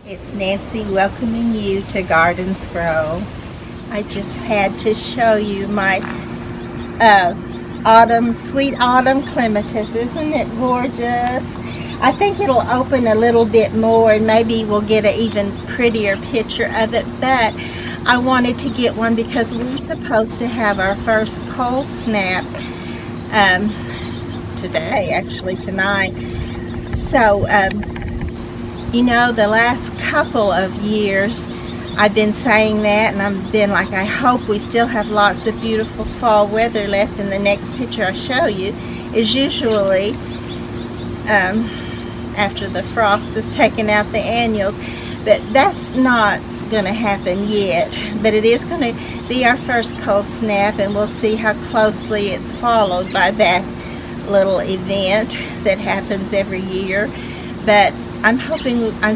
It's Nancy welcoming you to Gardens Grow. I just had to show you my sweet autumn clematis. Isn't it gorgeous? I think it'll open a little bit more and maybe we'll get an even prettier picture of it, but I wanted to get one because we're supposed to have our first cold snap today, actually tonight. So you know, the last couple of years I've been saying that, and I've been like, I hope we still have lots of beautiful fall weather left. And the next picture I show you is usually after the frost has taken out the annuals, but that's not going to happen yet. But it is going to be our first cold snap, and we'll see how closely it's followed by that little event that happens every year. But I'm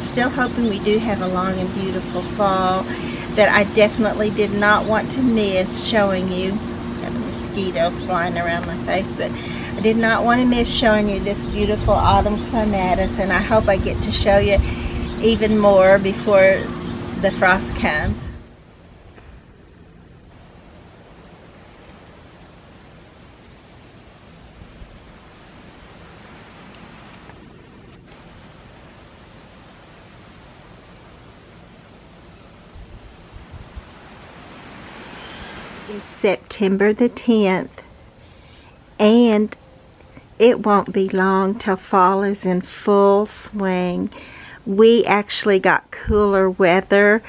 still hoping we do have a long and beautiful fall that I definitely did not want to miss showing you. Got a mosquito flying around my face, but I did not want to miss showing you this beautiful autumn clematis, and I hope I get to show you even more before the frost comes. Is September the 10th, and it won't be long till fall is in full swing. We actually got cooler weather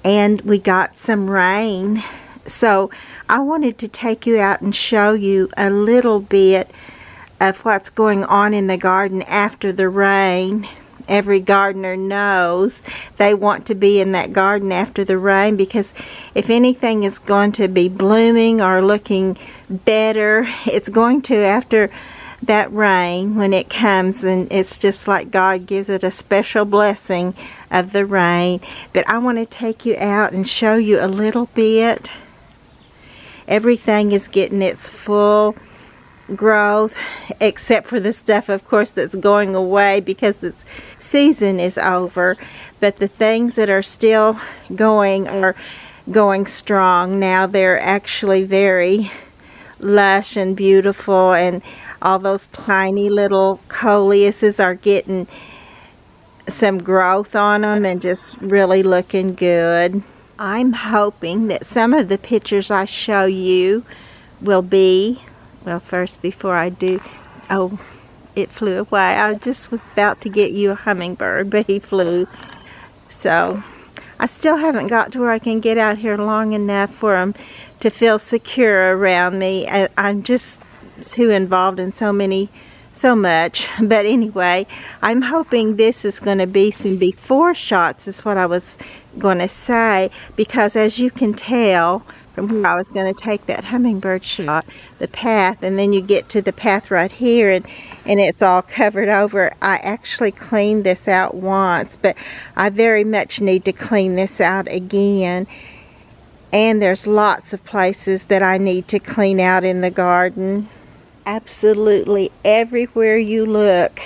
and we got some rain, so I wanted to take you out and show you a little bit of what's going on in the garden after the rain. Every gardener knows they want to be in that garden after the rain, because if anything is going to be blooming or looking better, it's going to after that rain when it comes. And it's just like God gives it a special blessing of the rain. But I want to take you out and show you a little bit. Everything is getting its full growth, except for the stuff, of course, that's going away because its season is over. But the things that are still going are going strong now. They're actually very lush and beautiful, and all those tiny little Coleuses are getting some growth on them and just really looking good. I'm hoping that some of the pictures I show you will be, well, first, before I do, oh, it flew away. I just was about to get you a hummingbird, but he flew. So I still haven't got to where I can get out here long enough for him to feel secure around me. I'm just too involved in so much. But anyway, I'm hoping this is going to be some before shots, is what I was going to say, because as you can tell from where I was going to take that hummingbird shot, the path, and then you get to the path right here, and it's all covered over. I actually cleaned this out once, but I very much need to clean this out again. And there's lots of places that I need to clean out in the garden. Absolutely everywhere you look,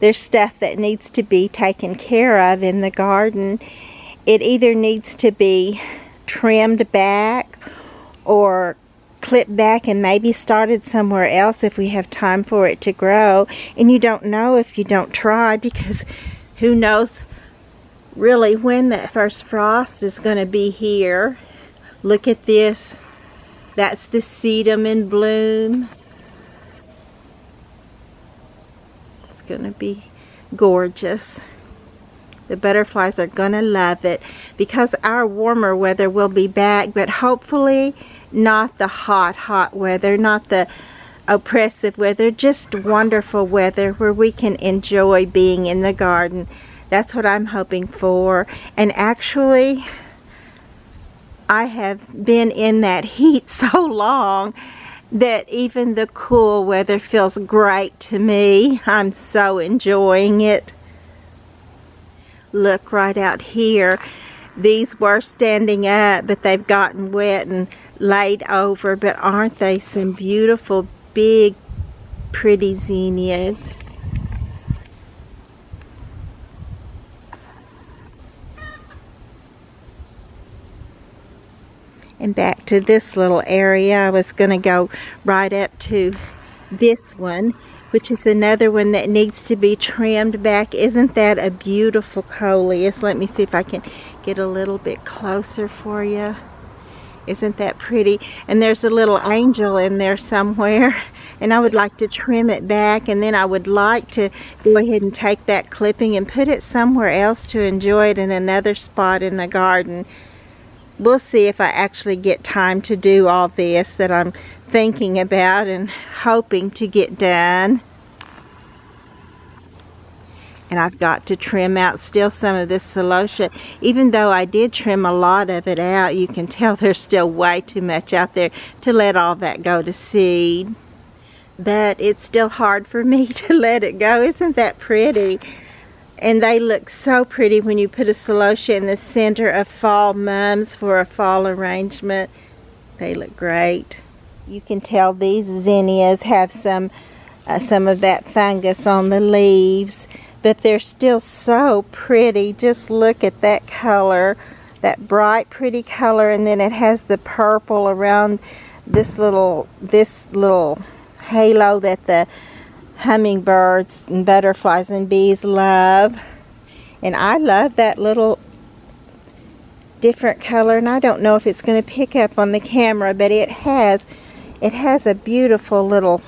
there's stuff that needs to be taken care of in the garden. It either needs to be trimmed back or clipped back and maybe started somewhere else if we have time for it to grow. And you don't know if you don't try, because who knows really when that first frost is going to be here. Look at this. That's the sedum in bloom. It's going to be gorgeous. The butterflies are going to love it, because our warmer weather will be back, but hopefully not the hot weather, not the oppressive weather, just wonderful weather where we can enjoy being in the garden. That's what I'm hoping for. And actually, I have been in that heat so long that even the cool weather feels great to me. I'm so enjoying it. Look right out here. These were standing up, but they've gotten wet and laid over. But aren't they some beautiful, big, pretty zinnias? And back to this little area. I was going to go right up to this one, which is another one that needs to be trimmed back. Isn't that a beautiful Coleus? Let me see if I can get a little bit closer for you. Isn't that pretty? And there's a little angel in there somewhere, and I would like to trim it back, and then I would like to go ahead and take that clipping and put it somewhere else to enjoy it in another spot in the garden. We'll see if I actually get time to do all this that I'm thinking about and hoping to get done. And I've got to trim out still some of this celosia. Even though I did trim a lot of it out, you can tell there's still way too much out there to let all that go to seed. But it's still hard for me to let it go. Isn't that pretty? And they look so pretty when you put a celosia in the center of fall mums for a fall arrangement. They look great. You can tell these zinnias have some of that fungus on the leaves, but they're still so pretty. Just look at that color, that bright pretty color, and then it has the purple around this little halo that the hummingbirds and butterflies and bees love. And I love that little different color, and I don't know if it's going to pick up on the camera, but it has a beautiful little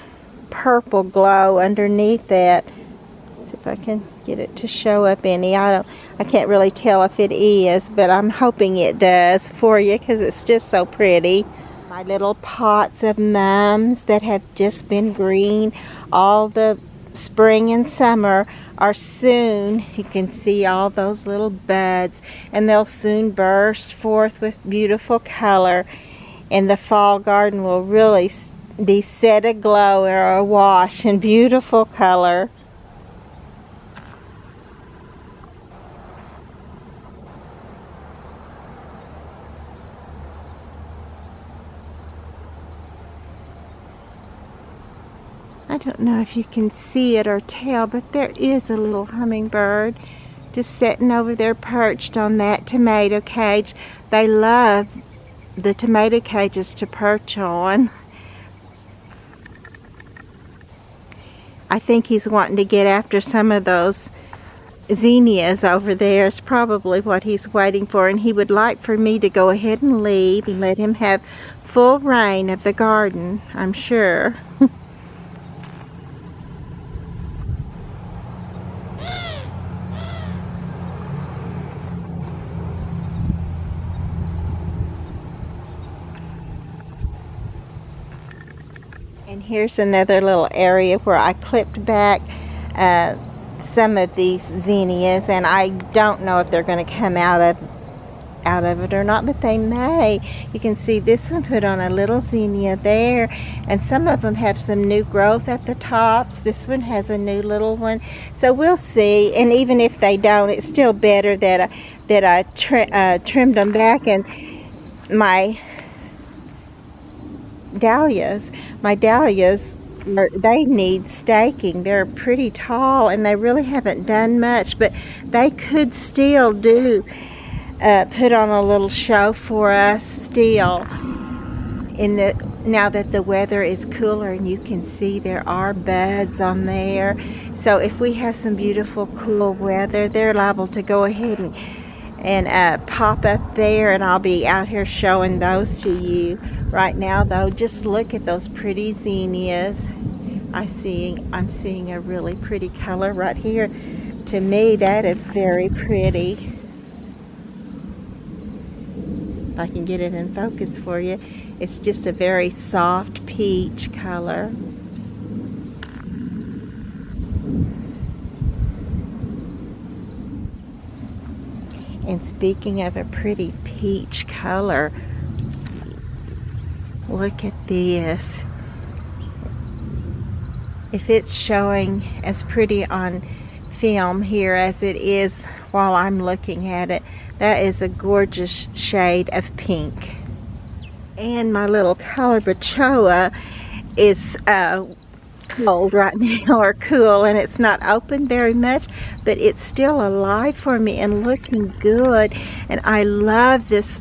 purple glow underneath that. See if I can get it to show up any. I can't really tell if it is, but I'm hoping it does for you because it's just so pretty. My little pots of mums that have just been green all the spring and summer are soon, you can see all those little buds, and they'll soon burst forth with beautiful color, and the fall garden will really be set aglow or awash in beautiful color. I don't know if you can see it or tell, but there is a little hummingbird just sitting over there perched on that tomato cage. They love the tomato cages to perch on. I think he's wanting to get after some of those zinnias over there is probably what he's waiting for, and he would like for me to go ahead and leave and let him have full reign of the garden, I'm sure. And here's another little area where I clipped back some of these zinnias, and I don't know if they're going to come out of it or not, but they may. You can see this one put on a little zinnia there, and some of them have some new growth at the tops. This one has a new little one, so we'll see. And even if they don't, it's still better that I trimmed them back. And my dahlias, they need staking. They're pretty tall and they really haven't done much, but they could still do put on a little show for us still now that the weather is cooler, and you can see there are buds on there. So if we have some beautiful cool weather, they're liable to go ahead and pop up there, and I'll be out here showing those to you. Right now though, just look at those pretty zinnias. I'm seeing a really pretty color right here. To me, that is very pretty. If I can get it in focus for you, it's just a very soft peach color. And speaking of a pretty peach color, look at this. If it's showing as pretty on film here as it is while I'm looking at it, that is a gorgeous shade of pink. And my little calabachoa is cold right now, or cool, and it's not open very much, but it's still alive for me and looking good. And I love this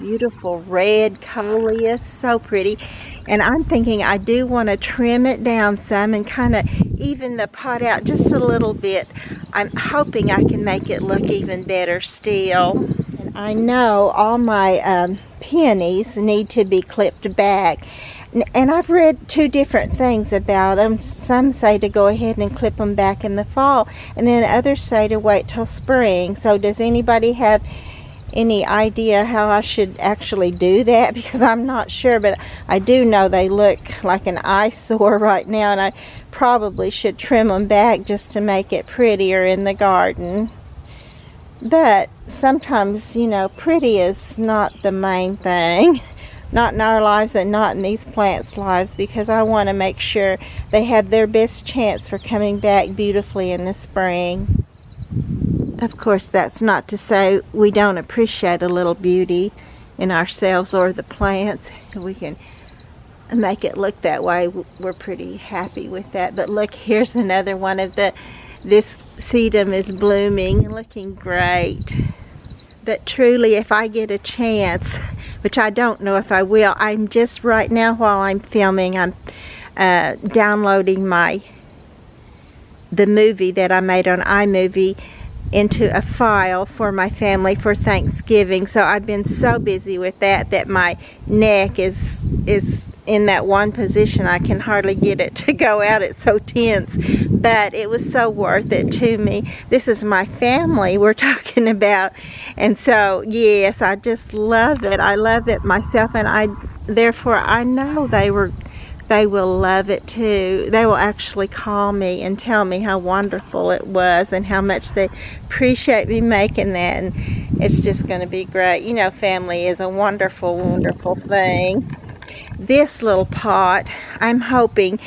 beautiful red Coleus, so pretty. And I'm thinking I do want to trim it down some and kind of even the pot out just a little bit. I'm hoping I can make it look even better still. And I know all my peonies need to be clipped back. And I've read two different things about them. Some say to go ahead and clip them back in the fall, and then others say to wait till spring. So does anybody have any idea how I should actually do that? Because I'm not sure, but I do know they look like an eyesore right now, and I probably should trim them back just to make it prettier in the garden. But sometimes, you know, pretty is not the main thing. Not in our lives and not in these plants' lives, because I want to make sure they have their best chance for coming back beautifully in the spring. Of course, that's not to say we don't appreciate a little beauty in ourselves or the plants. We can make it look that way. We're pretty happy with that. But look, here's another one of this sedum is blooming and looking great. But truly, if I get a chance, which I don't know if I will, I'm just right now while I'm filming, I'm downloading the movie that I made on iMovie into a file for my family for Thanksgiving. So I've been so busy with that my neck is in that one position. I can hardly get it to go out. It's so tense, but it was so worth it to me. This is my family we're talking about, and so yes, I just love it. I love it myself, and therefore I know they will love it too. They will actually call me and tell me how wonderful it was and how much they appreciate me making that, and it's just going to be great. You know, family is a wonderful, wonderful thing. This little pot, I'm hoping,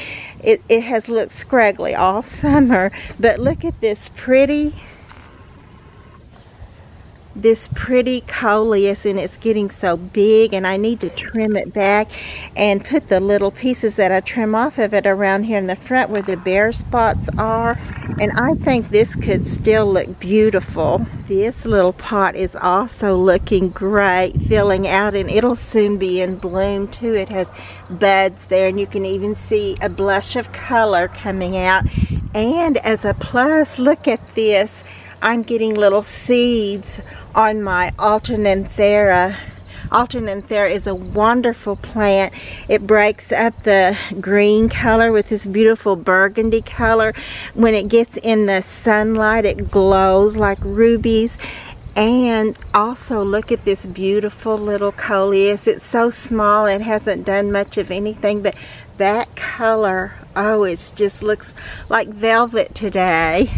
it has looked scraggly all summer, but look at this pretty Coleus, and it's getting so big, and I need to trim it back and put the little pieces that I trim off of it around here in the front where the bare spots are, and I think this could still look beautiful. This little pot is also looking great, filling out, and it'll soon be in bloom too. It has buds there, and you can even see a blush of color coming out. And as a plus, look at this, I'm getting little seeds on my Alternanthera. Alternanthera is a wonderful plant. It breaks up the green color with this beautiful burgundy color. When it gets in the sunlight, it glows like rubies. And also look at this beautiful little Coleus. It's so small, it hasn't done much of anything, but that color, oh, it just looks like velvet today.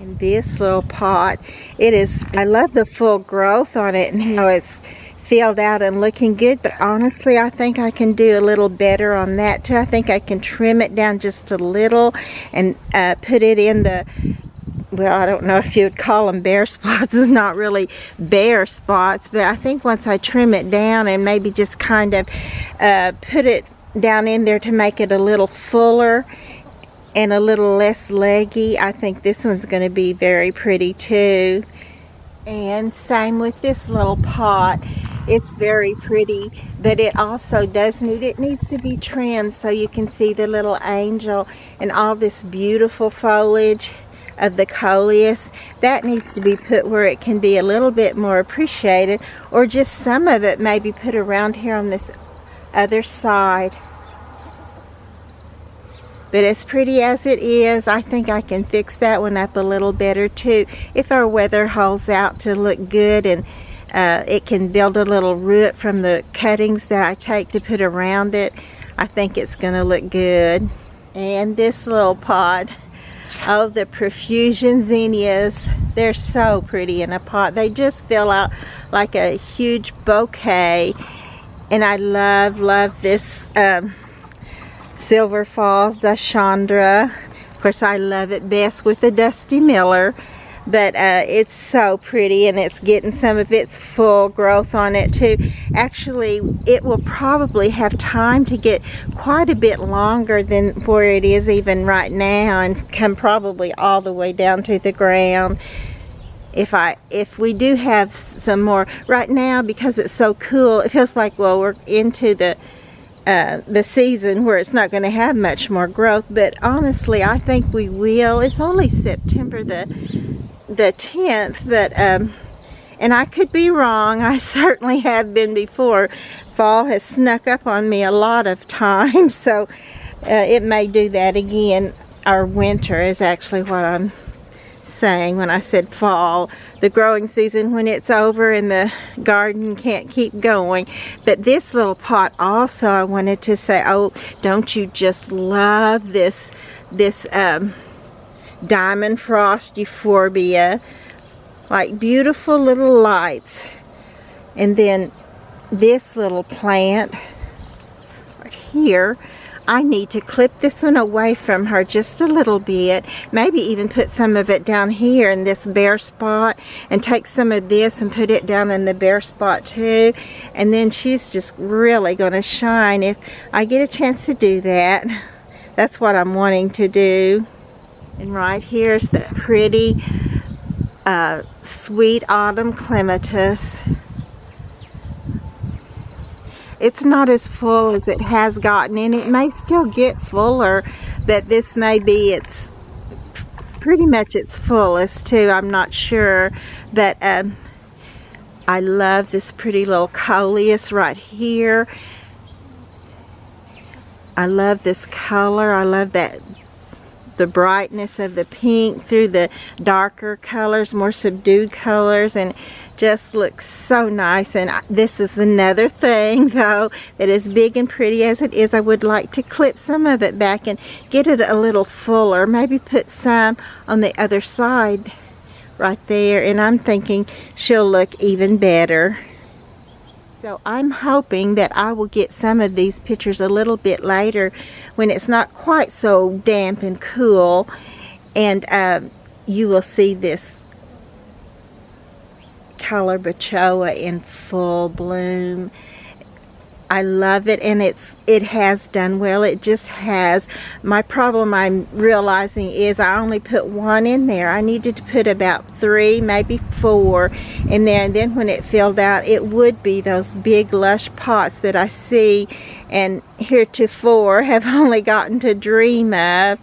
This little pot, I love the full growth on it and how it's filled out and looking good, but honestly I think I can do a little better on that too. I think I can trim it down just a little and put it in the, well, I don't know if you would call them bare spots. It's not really bare spots, but I think once I trim it down and maybe just kind of put it down in there to make it a little fuller and a little less leggy, I think this one's going to be very pretty too. And same with this little pot. It's very pretty, but it also needs to be trimmed so you can see the little angel and all this beautiful foliage of the Coleus. That needs to be put where it can be a little bit more appreciated, or just some of it maybe put around here on this other side. But as pretty as it is, I think I can fix that one up a little better too. If our weather holds out to look good, and it can build a little root from the cuttings that I take to put around it, I think it's going to look good. And this little pot, oh, the profusion zinnias, they're so pretty in a pot. They just fill out like a huge bouquet. And I love this Silver Falls Dashandra. Of course, I love it best with the Dusty Miller, but it's so pretty, and it's getting some of its full growth on it too. Actually, it will probably have time to get quite a bit longer than where it is even right now, and come probably all the way down to the ground. if we do have some more right now, because it's so cool, it feels like, well, we're into the season where it's not going to have much more growth. But honestly, I think we will. It's only September the 10th, but and I could be wrong. I certainly have been before. Fall has snuck up on me a lot of times, so it may do that again. Our winter is actually what I'm saying when I said fall, the growing season when it's over and the garden can't keep going. But this little pot also, I wanted to say, oh, don't you just love this diamond frost euphorbia? Like beautiful little lights. And then this little plant right here, I need to clip this one away from her just a little bit, maybe even put some of it down here in this bare spot, and take some of this and put it down in the bare spot too. And then she's just really going to shine if I get a chance to do that. That's what I'm wanting to do. And right here's that pretty sweet autumn clematis. It's not as full as it has gotten, and it may still get fuller, but this may be its pretty much its fullest too. I'm not sure, but I love this pretty little Coleus right here. I love this color. I love that the brightness of the pink through the darker colors, more subdued colors, and just looks so nice. And this is another thing though, that as big and pretty as it is, I would like to clip some of it back and get it a little fuller, maybe put some on the other side right there, and I'm thinking she'll look even better. So I'm hoping that I will get some of these pictures a little bit later when it's not quite so damp and cool, and you will see this color Bachoa in full bloom. I love it, and it has done well. It just has. My problem I'm realizing is I only put one in there. I needed to put about 3, maybe 4 in there, and then when it filled out, it would be those big lush pots that I see and heretofore have only gotten to dream of.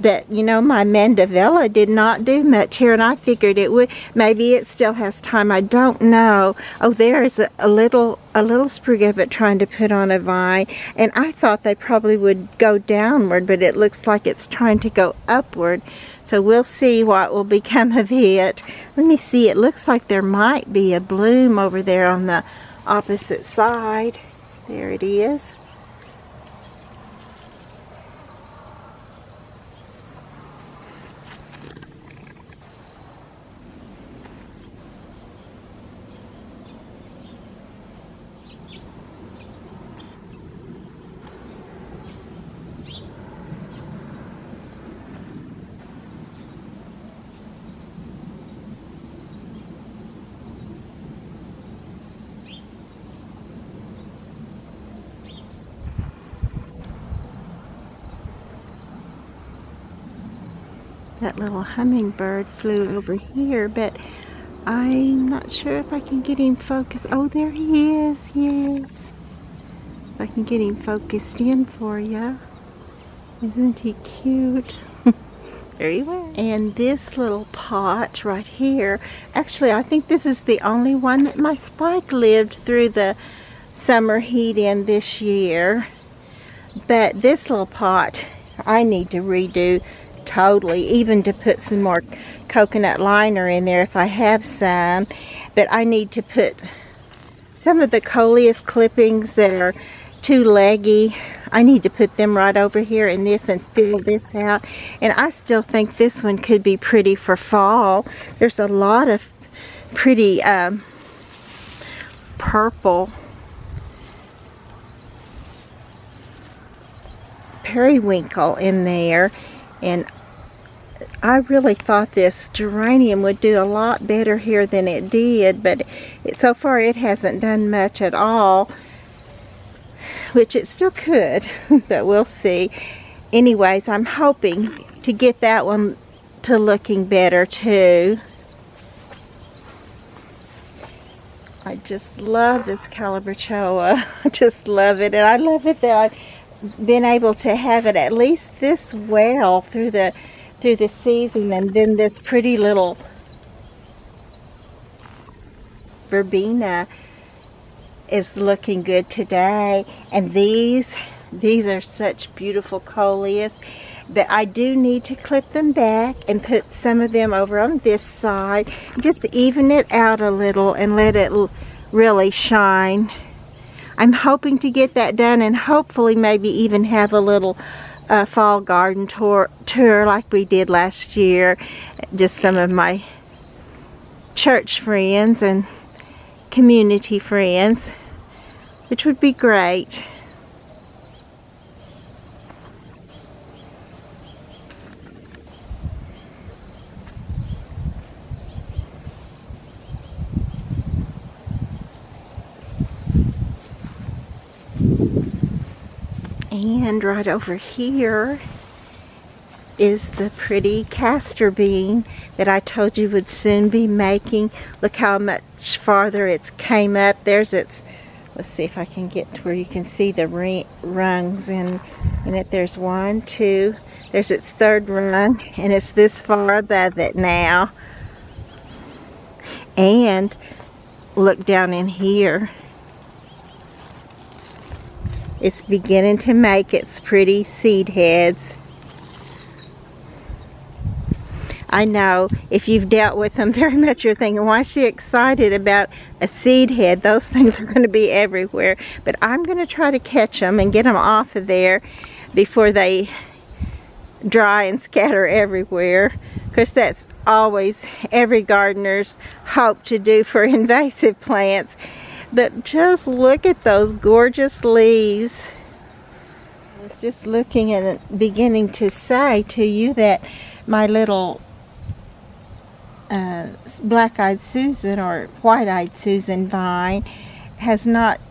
But you know, my mandevilla did not do much here, and I figured it would. Maybe it still has time, I don't know. Oh, there's a little sprig of it trying to put on a vine, and I thought they probably would go downward, but it looks like it's trying to go upward. So we'll see what will become of it. Let me see, it looks like there might be a bloom over there on the opposite side. There it is. That little hummingbird flew over here, but I'm not sure if I can get him focused. Oh, there he is, yes. If I can get him focused in for you. Isn't he cute? There he went. And this little pot right here, actually I think this is the only one that my spike lived through the summer heat in this year. But this little pot I need to redo totally, even to put some more coconut liner in there if I have some. But I need to put some of the Coleus clippings that are too leggy. I need to put them right over here in this and fill this out. And I still think this one could be pretty for fall. There's a lot of pretty purple periwinkle in there, and I really thought this geranium would do a lot better here than it did, but so far it hasn't done much at all. which it still could, but we'll see. Anyways, I'm hoping to get that one to looking better too. I just love this Calabachoa. I just love it, and I love it that I've been able to have it at least this well through the season, and then this pretty little verbena is looking good today. And these are such beautiful Coleus, but I do need to clip them back and put some of them over on this side just to even it out a little and let it really shine. I'm hoping to get that done, and hopefully maybe even have a little fall garden tour like we did last year. Just some of my church friends and community friends, which would be great. And right over here is the pretty castor bean that I told you would soon be making. Look how much farther it's came up. There's its, let's see if I can get to where you can see the rungs in it. There's 1, 2, there's its third rung, and it's this far above it now. And look down in here. It's beginning to make its pretty seed heads. I know if you've dealt with them very much, you're thinking, why is she excited about a seed head? Those things are going to be everywhere. But I'm going to try to catch them and get them off of there before they dry and scatter everywhere. Because that's always every gardener's hope to do for invasive plants. But just look at those gorgeous leaves. I was just looking and beginning to say to you that my little black-eyed Susan or white-eyed Susan vine has not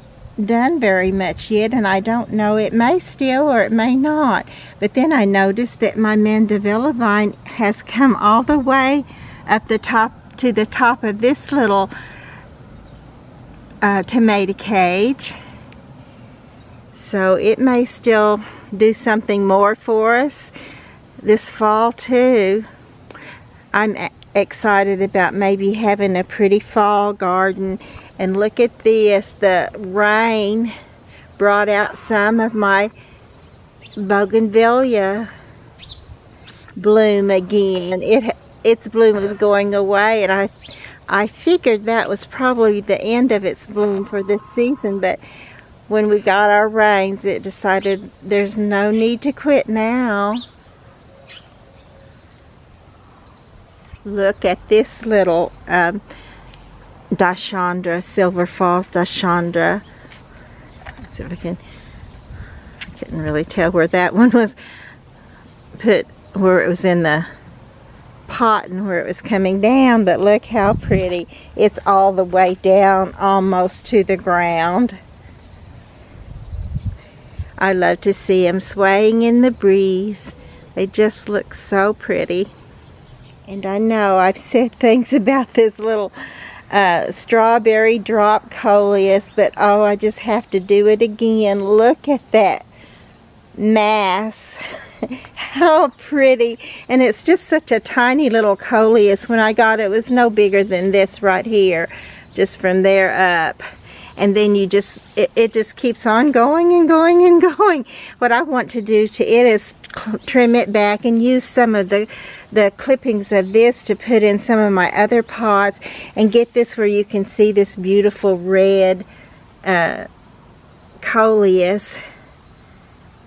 done very much yet, and I don't know, it may still or it may not. But then I noticed that my Mandevilla vine has come all the way up the top to the top of this little tomato cage, so it may still do something more for us this fall too. I'm excited about maybe having a pretty fall garden. And look at this, the rain brought out some of my bougainvillea bloom again. Its bloom was going away, and I figured that was probably the end of its bloom for this season, but when we got our rains, it decided there's no need to quit now. Look at this little Dashandra, Silver Falls Dashandra. Let's see if I couldn't really tell where that one was put, where it was in the pot and where it was coming down, but look how pretty. It's all the way down almost to the ground. I love to see them swaying in the breeze. They just look so pretty. And I know I've said things about this little strawberry drop Coleus, but oh, I just have to do it again. Look at that mass. How pretty. And it's just such a tiny little Coleus. When I got it, it was no bigger than this right here, just from there up. And then you just, it just keeps on going and going and going. What I want to do to it is trim it back and use some of the clippings of this to put in some of my other pots, and get this where you can see this beautiful red Coleus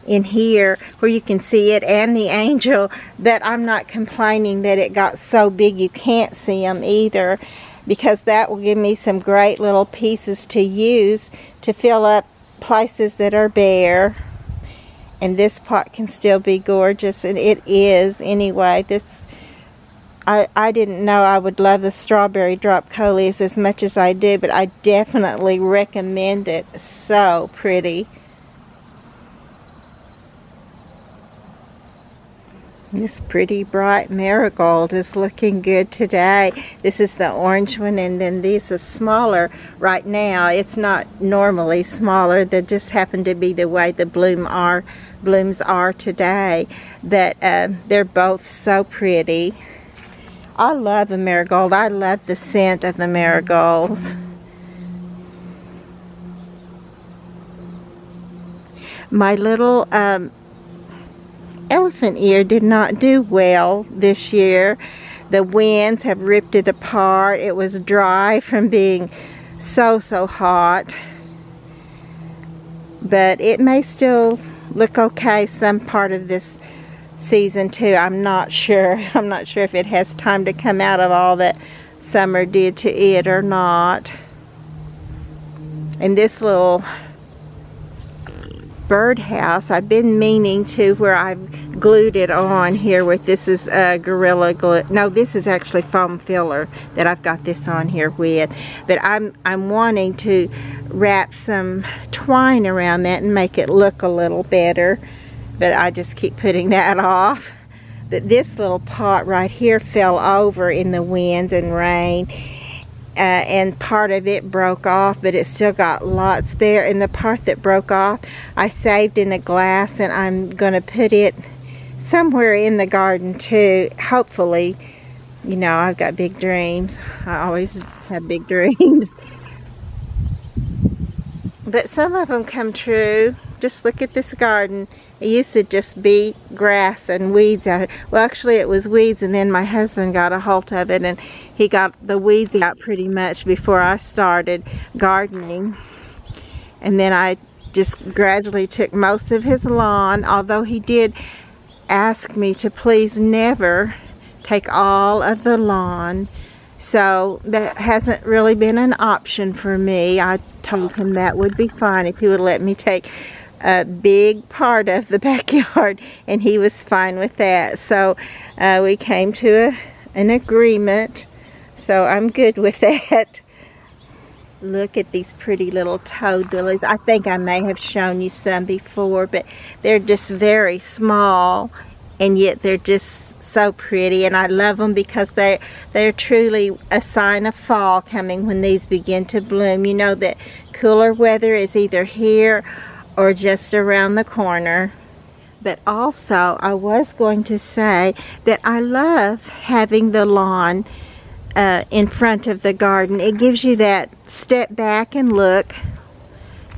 in here, where you can see it and the angel. But I'm not complaining that it got so big you can't see them either, because that will give me some great little pieces to use to fill up places that are bare. And this pot can still be gorgeous, and it is anyway. This, I didn't know I would love the strawberry drop Coleus as much as I do, but I definitely recommend it. So pretty. This pretty bright marigold is looking good today. This is the orange one, and then these are smaller right now. It's not normally smaller. They just happen to be the way the blooms are today. But they're both so pretty. I love a marigold. I love the scent of the marigolds. My little elephant ear did not do well this year. The winds have ripped it apart. It was dry from being so hot. But it may still look okay some part of this season too. I'm not sure. I'm not sure if it has time to come out of all that summer did to it or not. And this little birdhouse, I've been meaning to, where I've glued it on here with, this is Gorilla Glue. No, this is actually foam filler that I've got this on here with. But I'm wanting to wrap some twine around that and make it look a little better. But I just keep putting that off. But this little pot right here fell over in the wind and rain. And part of it broke off, but it still got lots there. And the part that broke off, I saved in a glass, and I'm going to put it somewhere in the garden too. Hopefully, you know, I've got big dreams. I always have big dreams. But some of them come true. Just look at this garden. It used to just be grass and weeds out. Well, actually it was weeds, and then my husband got a hold of it, and he got the weeds out pretty much before I started gardening. And then I just gradually took most of his lawn, although he did ask me to please never take all of the lawn. So that hasn't really been an option for me. I told him that would be fine if he would let me take a big part of the backyard, and he was fine with that. So we came to an agreement, so I'm good with that. Look at these pretty little toad lilies. I think I may have shown you some before, but they're just very small, and yet they're just so pretty, and I love them because they're truly a sign of fall coming when these begin to bloom. You know that cooler weather is either here or just around the corner. But also, I was going to say that I love having the lawn in front of the garden. It gives you that step back and look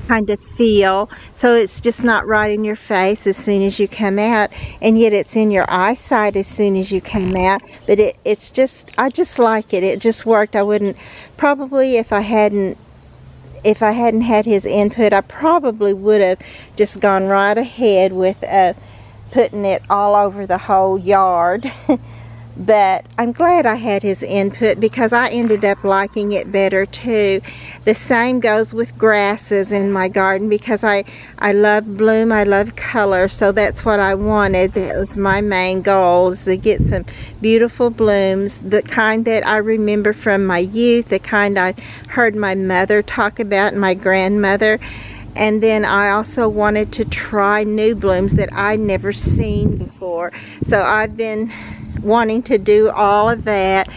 kind of feel, so it's just not right in your face as soon as you come out, and yet it's in your eyesight as soon as you come out. But it's just, I just like it. It just worked. I wouldn't, probably if I hadn't had his input, I probably would have just gone right ahead with putting it all over the whole yard. But I'm glad I had his input, because I ended up liking it better too. The same goes with grasses in my garden, because I love bloom, I love color, so that's what I wanted. That was my main goal, is to get some beautiful blooms, the kind that I remember from my youth, the kind I heard my mother talk about and my grandmother. And then I also wanted to try new blooms that I'd never seen before. So I've been wanting to do all of that.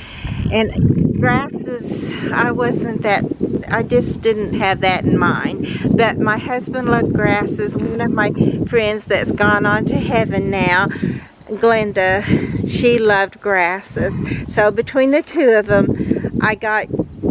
And grasses, I just didn't have that in mind. But my husband loved grasses. One of my friends that's gone on to heaven now, Glenda, she loved grasses. So between the two of them, I got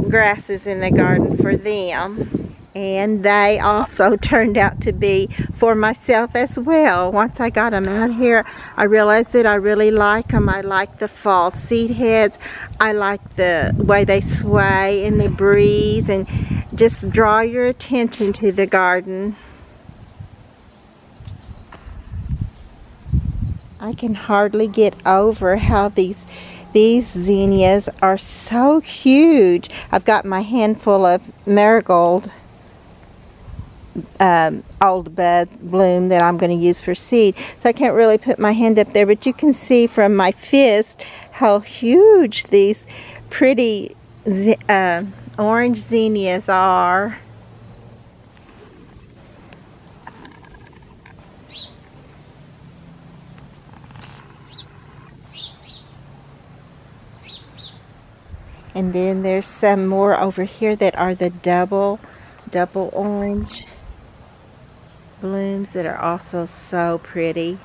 grasses in the garden for them. And they also turned out to be for myself as well. Once I got them out here, I realized that I really like them. I like the fall seed heads. I like the way they sway in the breeze and just draw your attention to the garden. I can hardly get over how these zinnias are so huge. I've got my handful of marigold old bud bloom that I'm going to use for seed, so I can't really put my hand up there, but you can see from my fist how huge these pretty orange zinnias are. And then there's some more over here that are the double orange blooms that are also so pretty.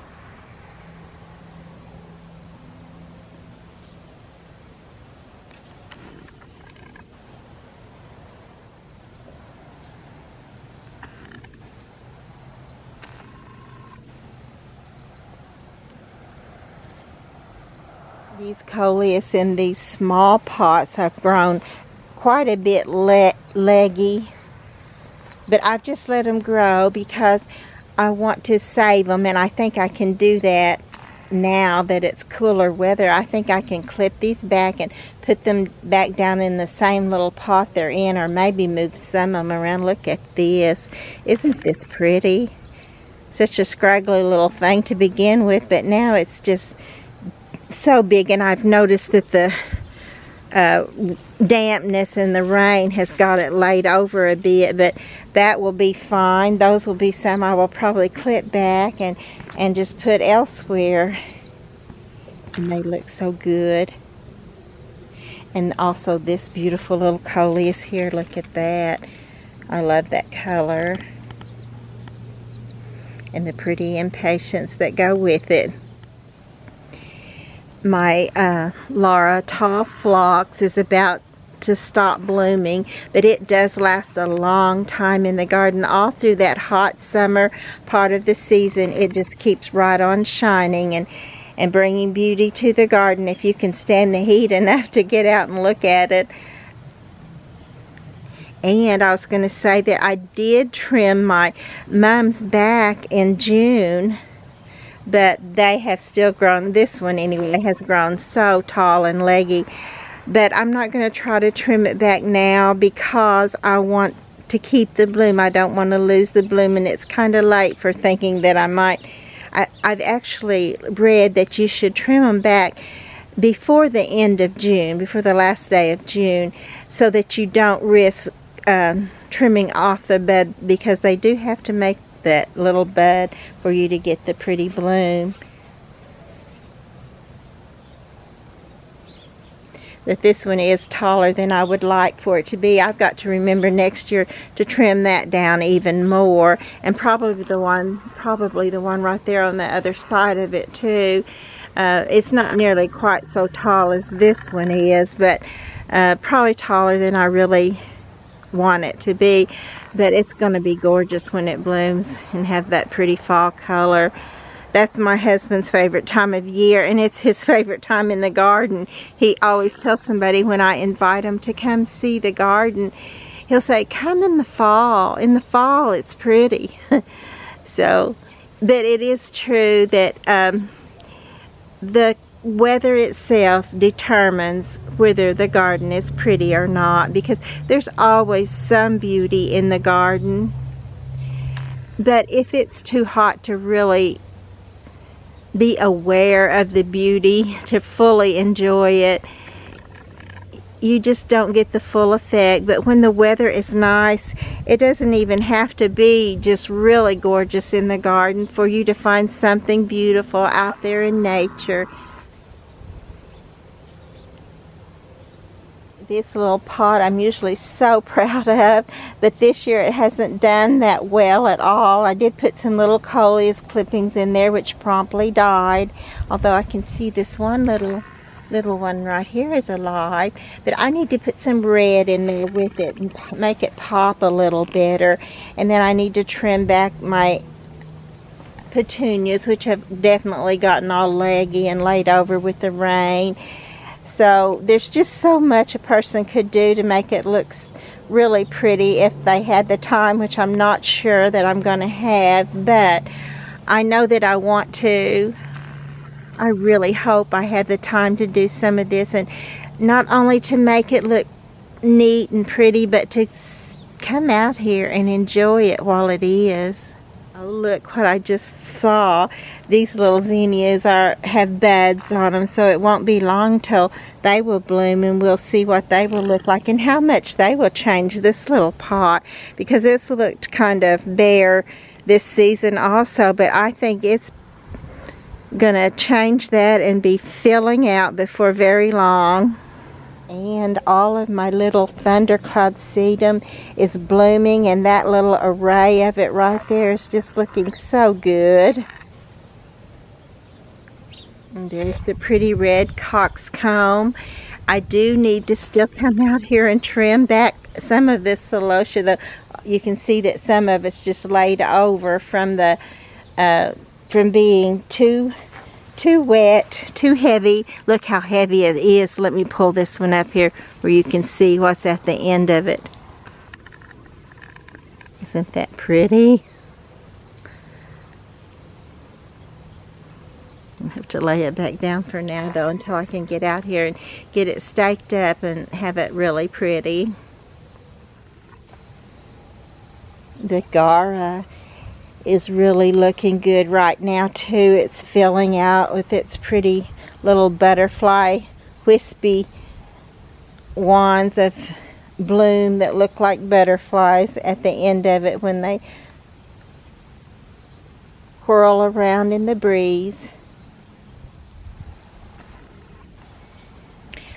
These Coleus in these small pots have grown quite a bit leggy, but I've just let them grow because I want to save them, and I think I can do that now that it's cooler weather. I think I can clip these back and put them back down in the same little pot they're in, or maybe move some of them around. Look at this. Isn't this pretty? Such a scraggly little thing to begin with, but now it's just so big, and I've noticed that the dampness and the rain has got it laid over a bit, but that will be fine. Those will be some I will probably clip back and just put elsewhere, and they look so good. And also this beautiful little Coleus here, look at that. I love that color and the pretty impatiens that go with it. My Laura Tall Phlox is about to stop blooming, but it does last a long time in the garden. All through that hot summer part of the season, it just keeps right on shining and bringing beauty to the garden if you can stand the heat enough to get out and look at it. And I was going to say that I did trim my mums back in June, but they have still grown. This one anyway has grown so tall and leggy, but I'm not going to try to trim it back now because I want to keep the bloom. I don't want to lose the bloom, and it's kind of late for thinking that I might. I've actually read that you should trim them back before the end of June, before the last day of June, so that you don't risk trimming off the bud, because they do have to make that little bud for you to get the pretty bloom. That this one is taller than I would like for it to be. I've got to remember next year to trim that down even more, and probably the one right there on the other side of it too. It's not nearly quite so tall as this one is, but probably taller than I really want it to be. But it's going to be gorgeous when it blooms and have that pretty fall color. That's my husband's favorite time of year, and it's his favorite time in the garden. He always tells somebody when I invite him to come see the garden, he'll say, come in the fall. In the fall it's pretty. So, but it is true that the weather itself determines whether the garden is pretty or not, because there's always some beauty in the garden. But if it's too hot to really be aware of the beauty, to fully enjoy it, you just don't get the full effect. But when the weather is nice, it doesn't even have to be just really gorgeous in the garden for you to find something beautiful out there in nature. This little pot I'm usually so proud of, but this year it hasn't done that well at all. I did put some little Coleus clippings in there which promptly died, although I can see this one little one right here is alive. But I need to put some red in there with it and make it pop a little better. And then I need to trim back my petunias, which have definitely gotten all leggy and laid over with the rain. So there's just so much a person could do to make it look really pretty if they had the time, which I'm not sure that I'm going to have, but I know that I want to. I really hope I have the time to do some of this, and not only to make it look neat and pretty, but to come out here and enjoy it while it is. Oh, look what I just saw. These little zinnias have buds on them, so it won't be long till they will bloom, and we'll see what they will look like and how much they will change this little pot, because it's looked kind of bare this season also, but I think it's gonna change that and be filling out before very long. And all of my little thundercloud sedum is blooming, and that little array of it right there is just looking so good. And there's the pretty red coxcomb. I do need to still come out here and trim that. Some of this celosia, though, you can see that some of it's just laid over from the from being too wet, too heavy. Look how heavy it is. Let me pull this one up here where you can see what's at the end of it. Isn't that pretty? I have to lay it back down for now, though, until I can get out here and get it staked up and have it really pretty. The Gara is really looking good right now too. It's filling out with its pretty little butterfly wispy wands of bloom that look like butterflies at the end of it when they whirl around in the breeze.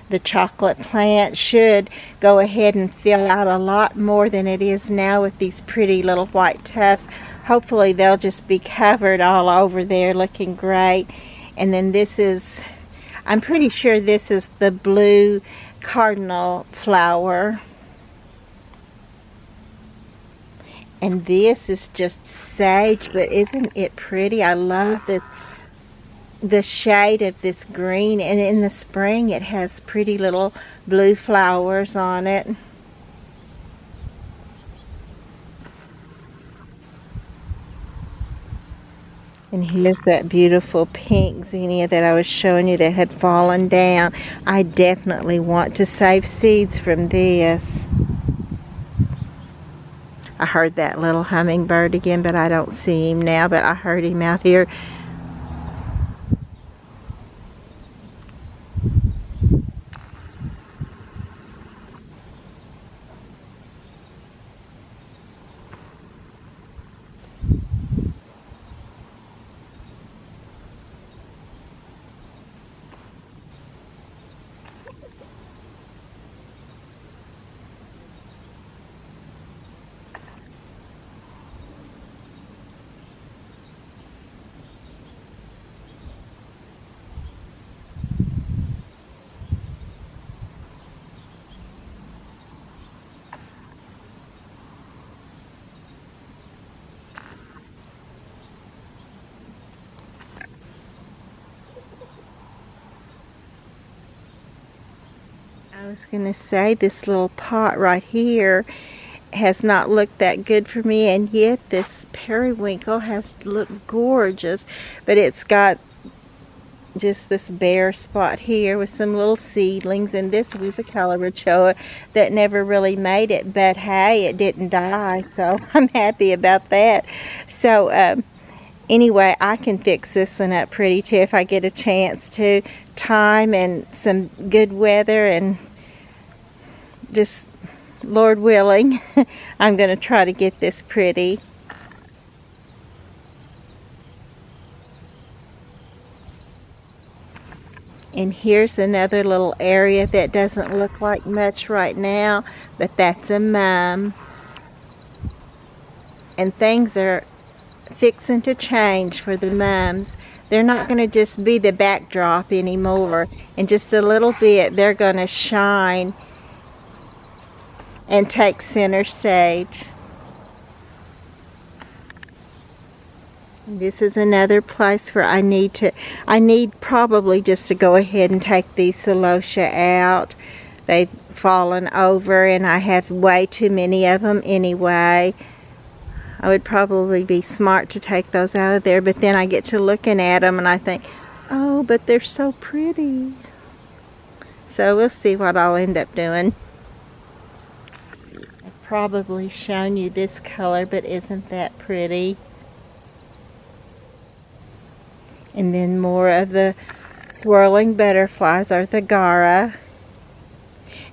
The chocolate plant should go ahead and fill out a lot more than it is now with these pretty little white tufts. Hopefully they'll just be covered all over there, looking great. And then this is, I'm pretty sure this is the blue cardinal flower. And this is just sage, but isn't it pretty? I love this, the shade of this green, and in the spring it has pretty little blue flowers on it. And here's that beautiful pink zinnia that I was showing you that had fallen down. I definitely want to save seeds from this. I heard that little hummingbird again, but I don't see him now, but I heard him out here. I was going to say, this little pot right here has not looked that good for me, and yet this periwinkle has looked gorgeous, but it's got just this bare spot here with some little seedlings, and this was a Calibrachoa that never really made it, but hey, it didn't die, so I'm happy about that. So anyway, I can fix this one up pretty too if I get a chance to. Time and some good weather, and just Lord willing, I'm going to try to get this pretty. And here's another little area that doesn't look like much right now, but that's a mum. And things are fixing to change for the mums. They're not going to just be the backdrop anymore. In just a little bit, they're going to shine and take center stage. This is another place where I need probably just to go ahead and take these celosia out. They've fallen over, and I have way too many of them anyway. I would probably be smart to take those out of there, but then I get to looking at them and I think, oh, but they're so pretty. So we'll see what I'll end up doing. I've probably shown you this color, but isn't that pretty? And then more of the swirling butterflies are the Gara.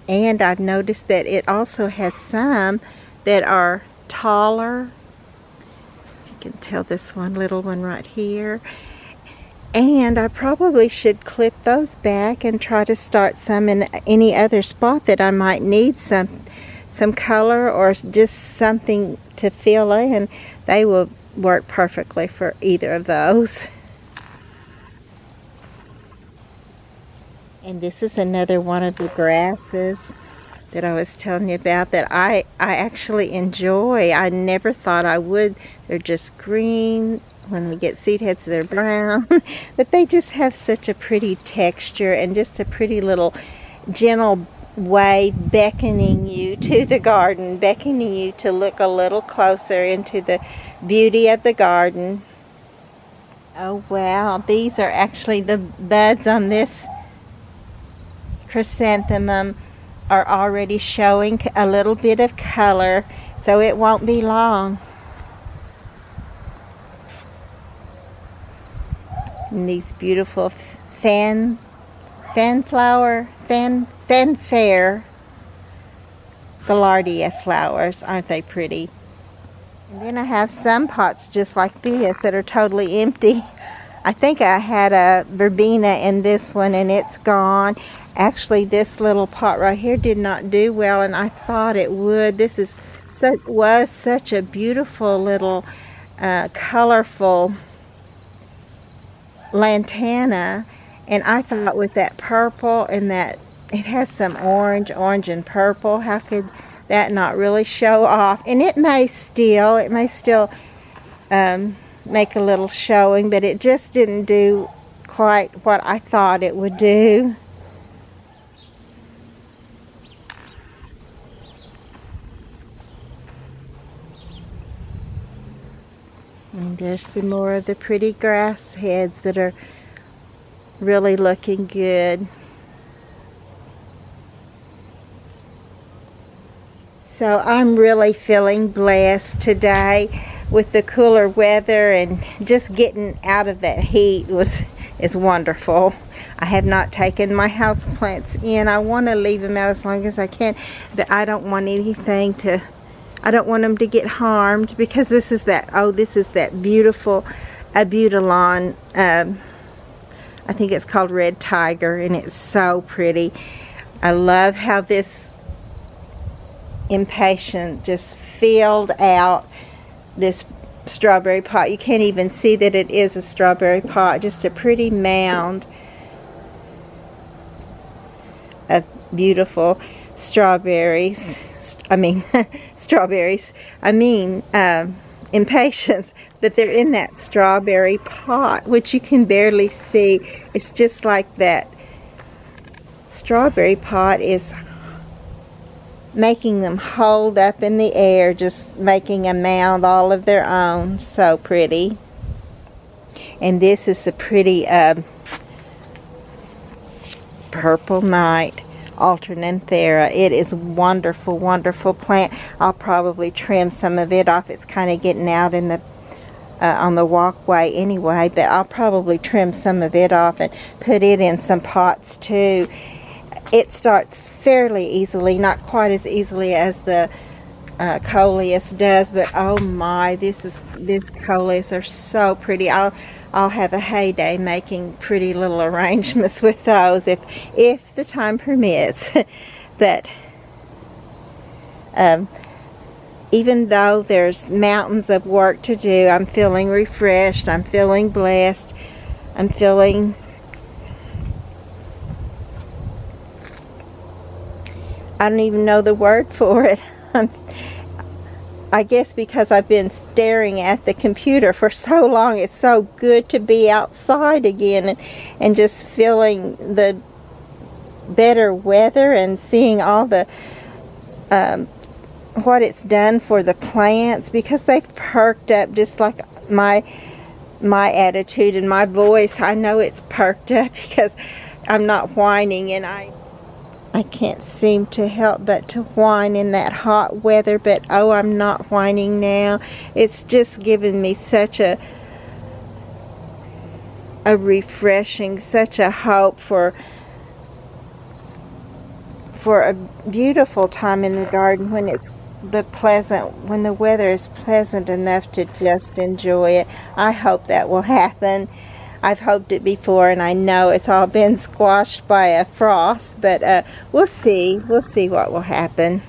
And I've noticed that it also has some that are taller. You can tell this one little one right here. And I probably should clip those back and try to start some in any other spot that I might need some color or just something to fill in. They will work perfectly for either of those. And this is another one of the grasses that I was telling you about that I actually enjoy. I never thought I would. They're just green. When we get seed heads, they're brown. But they just have such a pretty texture and just a pretty little gentle way beckoning you to the garden, beckoning you to look a little closer into the beauty of the garden. Oh wow, these are actually the buds on this chrysanthemum are already showing a little bit of color, so it won't be long. And these beautiful fanfare Gaillardia flowers, aren't they pretty? And then I have some pots just like this that are totally empty. I think I had a verbena in this one and it's gone. Actually, this little pot right here did not do well, and I thought it would. This was such a beautiful little colorful lantana, and I thought with that purple and that it has some orange and purple, how could that not really show off? And it may still make a little showing, but it just didn't do quite what I thought it would do. And there's some more of the pretty grass heads that are really looking good. So I'm really feeling blessed today with the cooler weather, and just getting out of that heat is wonderful. I have not taken my houseplants in. I want to leave them out as long as I can, but I don't want them to get harmed, because this is that beautiful abutilon. I think it's called Red Tiger, and it's so pretty. I love how this impatient just filled out this strawberry pot. You can't even see that it is a strawberry pot, just a pretty mound of beautiful strawberries. Impatiens, but they're in that strawberry pot, which you can barely see. It's just like that strawberry pot is making them hold up in the air, just making a mound all of their own. So pretty. And this is the pretty purple night Alternanthera. It is wonderful, wonderful plant. I'll probably trim some of it off. It's kind of getting out in the on the walkway anyway, but I'll probably trim some of it off and put it in some pots too. It starts fairly easily, not quite as easily as the Coleus does, but oh my, these Coleus are so pretty. I'll have a heyday making pretty little arrangements with those if the time permits. But even though there's mountains of work to do, I'm feeling refreshed, I'm feeling blessed, I'm feeling I don't even know the word for it. I guess because I've been staring at the computer for so long, it's so good to be outside again and just feeling the better weather and seeing all the what it's done for the plants, because they've perked up just like my attitude and my voice. I know it's perked up because I'm not whining, and I can't seem to help but to whine in that hot weather, but oh, I'm not whining now. It's just given me such a refreshing, such a hope for a beautiful time in the garden when when the weather is pleasant enough to just enjoy it. I hope that will happen. I've hoped it before, and I know it's all been squashed by a frost, but we'll see. We'll see what will happen.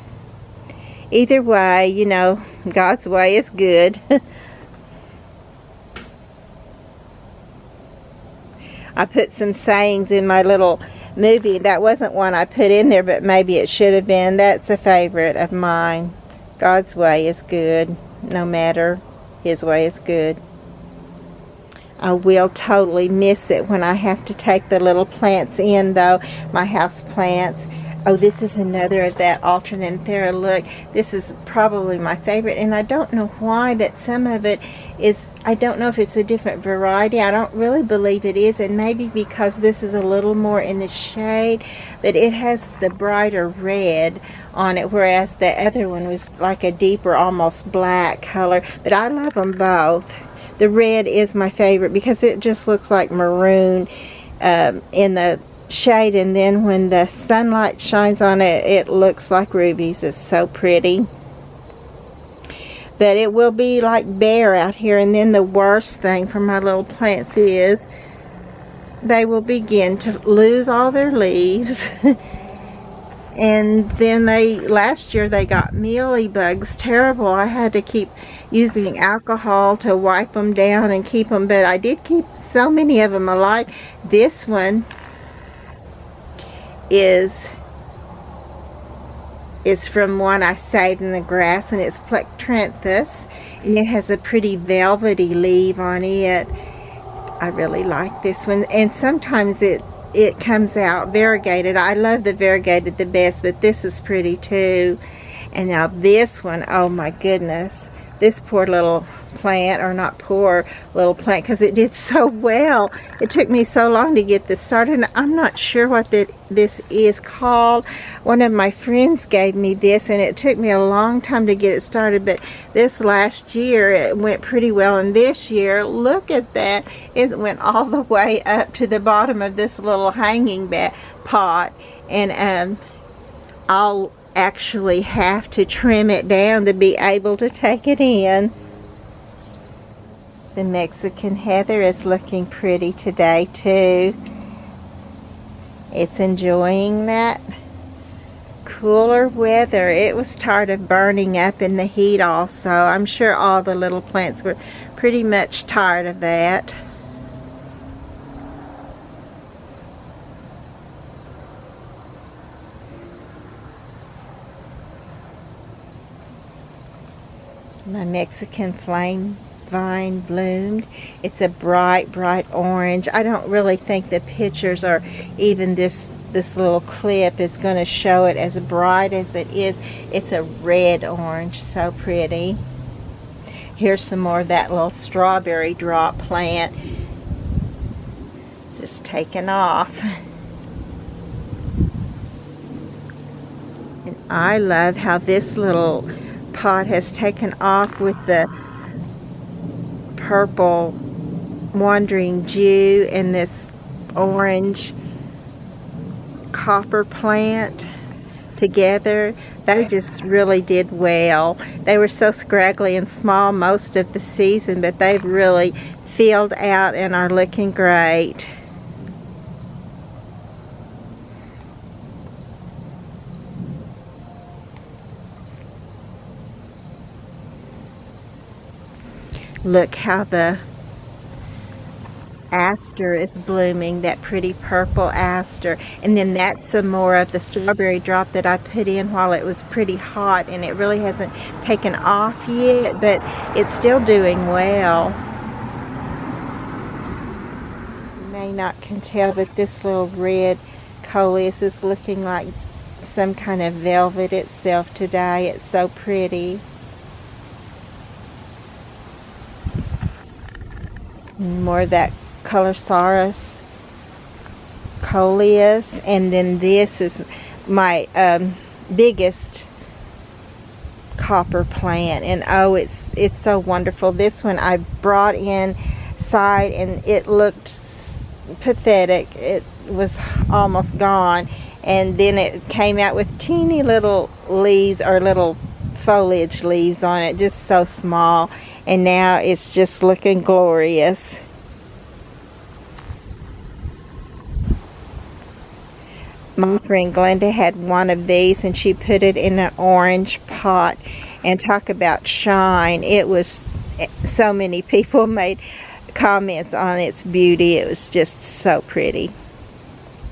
Either way, you know, God's way is good. I put some sayings in my little movie. That wasn't one I put in there, but maybe it should have been. That's a favorite of mine. God's way is good, no matter. His way is good. I will totally miss it when I have to take the little plants in, though, my house plants. Oh, this is another of that Plectrenthis. Look, this is probably my favorite, and I don't know why that some of it is, I don't know if it's a different variety. I don't really believe it is, and maybe because this is a little more in the shade, but it has the brighter red on it, whereas the other one was like a deeper, almost black color. But I love them both. The red is my favorite because it just looks like maroon in the shade, and then when the sunlight shines on it, it looks like rubies. It's so pretty. But it will be like bare out here, and then the worst thing for my little plants is they will begin to lose all their leaves. And then last year they got mealy bugs, terrible. I had to keep using alcohol to wipe them down and keep them, but I did keep so many of them alive. This one is from one I saved in the grass, and it's Plectrenthis, and it has a pretty velvety leaf on it. I really like this one, and sometimes it comes out variegated. I love the variegated the best, but this is pretty too. And now this one, oh my goodness, this poor little plant, or not poor little plant, because it did so well. It took me so long to get this started, and I'm not sure what this is called. One of my friends gave me this, and it took me a long time to get it started, but this last year it went pretty well, and this year, look at that, it went all the way up to the bottom of this little hanging pot, and I'll actually have to trim it down to be able to take it in. The Mexican heather is looking pretty today too. It's enjoying that cooler weather. It was tired of burning up in the heat also. I'm sure all the little plants were pretty much tired of that. My Mexican flame vine bloomed. It's a bright orange. I don't really think the pictures or even this little clip is going to show it as bright as it is. It's a red orange, so pretty. Here's some more of that little strawberry drop plant, just taking off. And I love how this little pot has taken off with the purple wandering Jew and this orange copper plant together. They just really did well. They were so scraggly and small most of the season, but they've really filled out and are looking great. Look how the aster is blooming, that pretty purple aster. And then that's some more of the strawberry drop that I put in while it was pretty hot, and it really hasn't taken off yet, but it's still doing well. You may not can tell, but this little red Coleus is looking like some kind of velvet itself today. It's so pretty. More of that Colorsaurus Coleus, and then this is my biggest copper plant, and oh, it's so wonderful. This one I brought inside and it looked pathetic. It was almost gone, and then it came out with teeny little leaves, or little foliage leaves on it, just so small, and now it's just looking glorious. My friend Glenda had one of these, and she put it in an orange pot, and talk about shine. It was, so many people made comments on its beauty. It was just so pretty.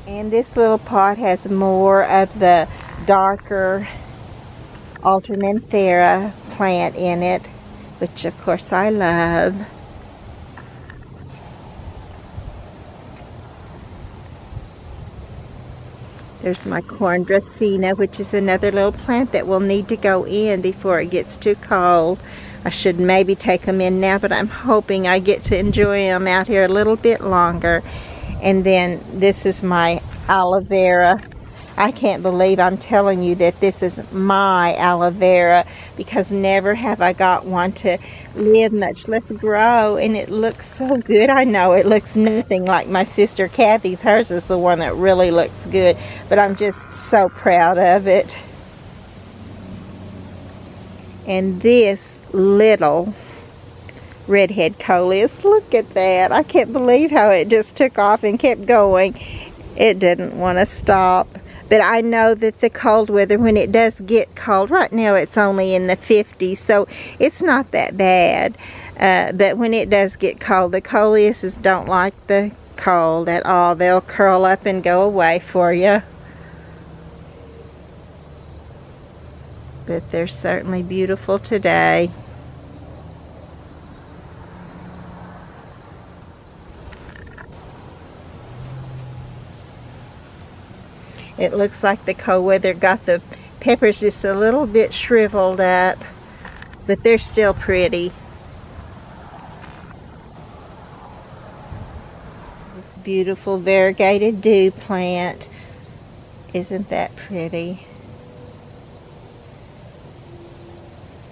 And this little pot has more of the darker Alternanthera plant in it, which of course I love. There's my corn dracena, which is another little plant that will need to go in before it gets too cold. I should maybe take them in now, but I'm hoping I get to enjoy them out here a little bit longer. And then this is my aloe vera. I can't believe I'm telling you that this is my aloe vera, because never have I got one to live, much less grow, and it looks so good. I know it looks nothing like my sister Kathy's. Hers is the one that really looks good, but I'm just so proud of it. And this little redhead Coleus, look at that. I can't believe how it just took off and kept going. It didn't want to stop. But I know that the cold weather, when it does get cold, right now it's only in the 50s, so it's not that bad. But when it does get cold, the Coleuses don't like the cold at all. They'll curl up and go away for you. But they're certainly beautiful today. It looks like the cold weather got the peppers just a little bit shriveled up, but they're still pretty. This beautiful variegated dew plant, isn't that pretty?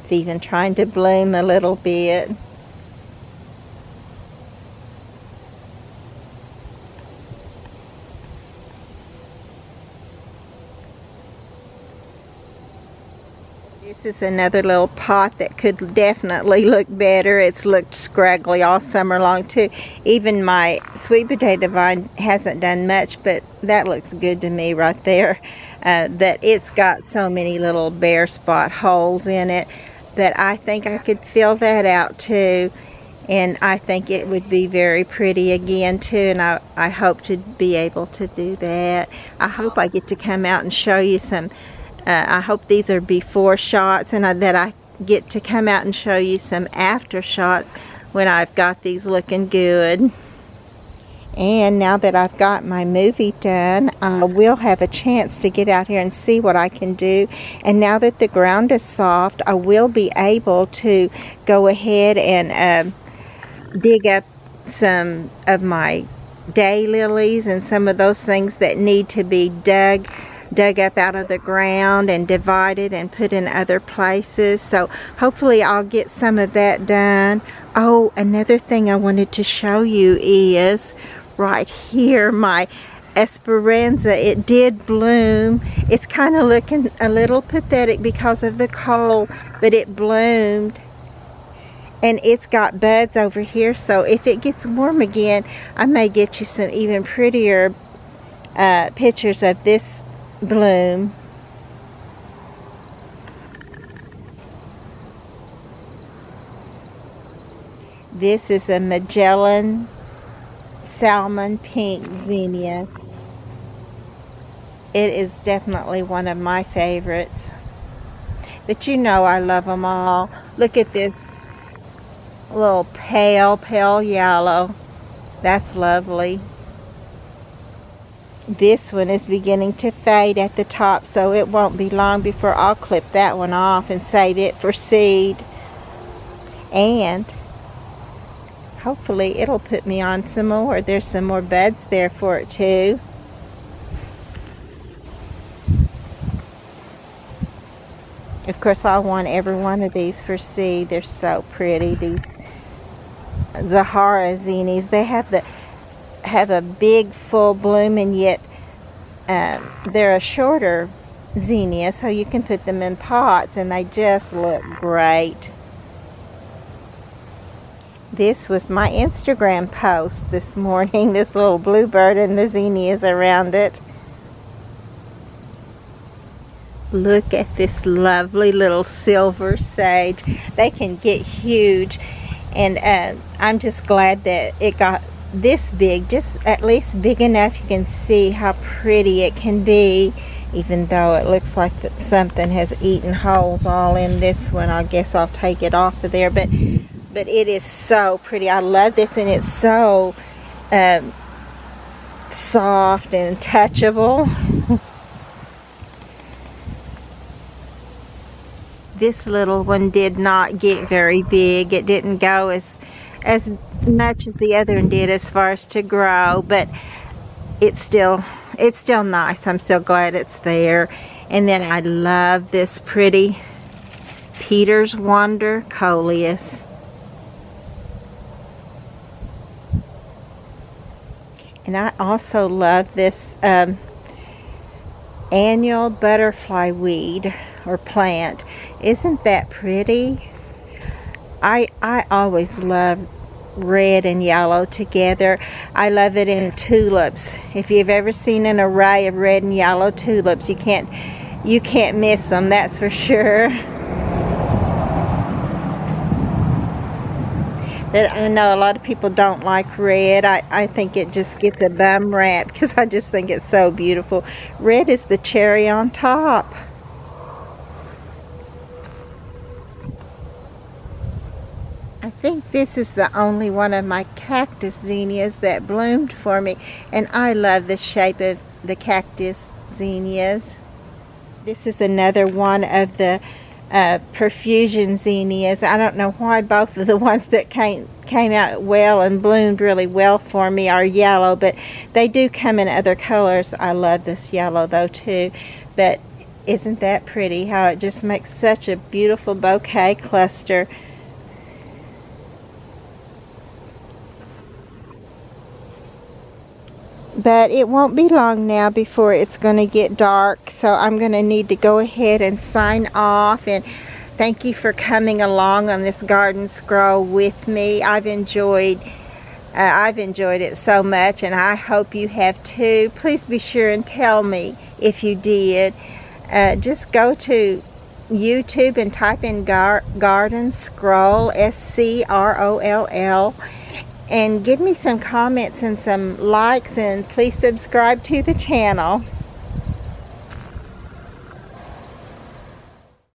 It's even trying to bloom a little bit. This is another little pot that could definitely look better. It's looked scraggly all summer long too. Even my sweet potato vine hasn't done much, but that looks good to me right there. That it's got so many little bare spot holes in it, but I think I could fill that out too. And I think it would be very pretty again too, and I hope to be able to do that. I hope I get to come out and show you some. I hope these are before shots, and that I get to come out and show you some after shots when I've got these looking good. And now that I've got my movie done, I will have a chance to get out here and see what I can do. And now that the ground is soft, I will be able to go ahead and dig up some of my daylilies and some of those things that need to be dug up out of the ground and divided and put in other places. So hopefully I'll get some of that done. Oh, another thing I wanted to show you is right here, my Esperanza. It did bloom. It's kind of looking a little pathetic because of the cold, but it bloomed. And it's got buds over here, so if it gets warm again, I may get you some even prettier pictures of this bloom. This is a Magellan salmon pink zinnia. It is definitely one of my favorites, but you know I love them all. Look at this little pale yellow. That's lovely. This one is beginning to fade at the top, so it won't be long before I'll clip that one off and save it for seed. And hopefully it'll put me on some more. There's some more buds there for it too. Of course, I want every one of these for seed. They're so pretty. These Zahara zinnias, they have a big full bloom, and yet they're a shorter zinnia, so you can put them in pots and they just look great. This was my Instagram post this morning, this little bluebird and the zinnias around it. Look at this lovely little silver sage. They can get huge, and I'm just glad that it got this big, just at least big enough you can see how pretty it can be, even though it looks like that something has eaten holes all in this one. I guess I'll take it off of there, but it is so pretty. I love this, and it's so soft and touchable. This little one did not get very big. It didn't go as much as the other one did as far as to grow, but it's still nice. I'm still glad it's there. And then I love this pretty Peter's Wonder Coleus. And I also love this annual butterfly weed or plant. Isn't that pretty? I always love red and yellow together. I love it in tulips. If you've ever seen an array of red and yellow tulips, you can't miss them, that's for sure. But I know a lot of people don't like red. I think it just gets a bum rap because I just think it's so beautiful. Red is the cherry on top. I think this is the only one of my cactus zinnias that bloomed for me, and I love the shape of the cactus zinnias. This is another one of the perfusion zinnias. I don't know why both of the ones that came out well and bloomed really well for me are yellow, but they do come in other colors. I love this yellow though too. But isn't that pretty how it just makes such a beautiful bouquet cluster? But it won't be long now before it's going to get dark, so I'm going to need to go ahead and sign off. And thank you for coming along on this garden scroll with me. I've enjoyed it so much, and I hope you have too. Please be sure and tell me if you did. Just go to YouTube and type in garden scroll, SCROLL. And give me some comments and some likes, and please subscribe to the channel.